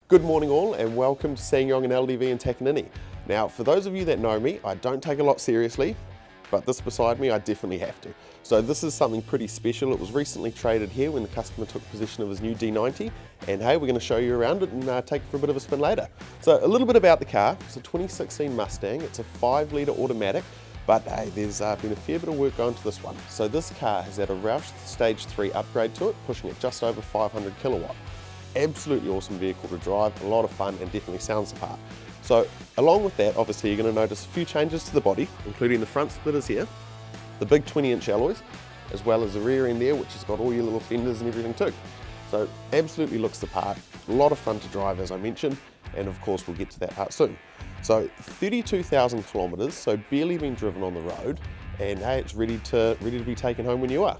Good morning all and welcome to Ssangyong and LDV in Takanini. Now for those of you that know me, I don't take a lot seriously, but this beside me I definitely have to. So this is something pretty special. It was recently traded here when the customer took possession of his new D90, and hey, we're going to show you around it and take it for a bit of a spin later. So a little bit about the car. It's a 2016 Mustang. It's a 5-litre automatic, but hey, there's been a fair bit of work going to this one. So this car has had a Roush Stage 3 upgrade to it, pushing it just over 500 kilowatt. Absolutely awesome vehicle to drive, a lot of fun, and definitely sounds the part. So along with that, obviously you're going to notice a few changes to the body, including the front splitters here, the big 20-inch alloys, as well as the rear end there, which has got all your little fenders and everything too. So absolutely looks the part, a lot of fun to drive as I mentioned, and of course we'll get to that part soon. So 32,000 kilometers, so barely been driven on the road, and hey, it's ready to be taken home when you are.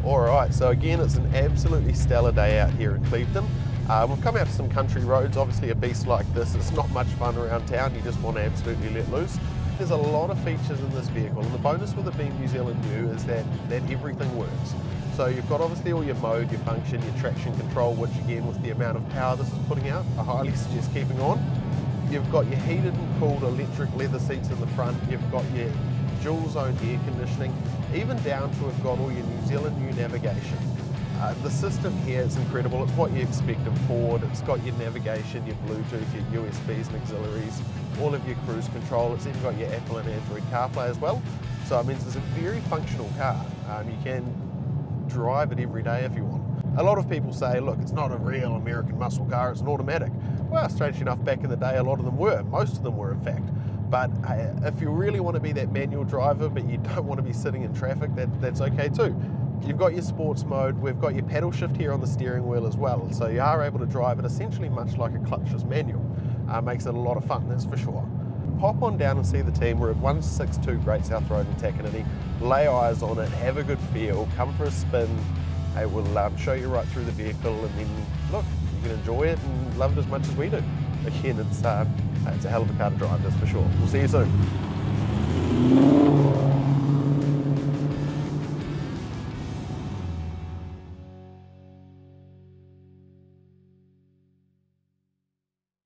Alright, so again it's an absolutely stellar day out here in Clevedon. We've come out to some country roads. Obviously a beast like this, it's not much fun around town, you just want to absolutely let loose. There's a lot of features in this vehicle, and the bonus with it being New Zealand new is that everything works. So you've got obviously all your mode, your function, your traction control, which again with the amount of power this is putting out, I highly suggest keeping on. You've got your heated and cooled electric leather seats in the front, you've got your dual zone air conditioning, even down to it's got all your New Zealand new navigation. The system here is incredible, it's what you expect of Ford. It's got your navigation, your Bluetooth, your USBs and auxiliaries, all of your cruise control. It's even got your Apple and Android CarPlay as well. So it means it's a very functional car. You can drive it every day if you want. A lot of people say, look, it's not a real American muscle car, it's an automatic. Well, strangely enough, back in the day, a lot of them were. Most of them were, in fact. But if you really want to be that manual driver, but you don't want to be sitting in traffic, that's okay too. You've got your sports mode, we've got your paddle shift here on the steering wheel as well, so you are able to drive it essentially much like a clutchless manual. Makes it a lot of fun, that's for sure. Pop on down and see the team. We're at 162 Great South Road in Takanini. Lay eyes on it, have a good feel, come for a spin. Hey, we'll show you right through the vehicle, and then look, you can enjoy it and love it as much as we do. Again, it's a hell of a car to drive, that's for sure. We'll see you soon.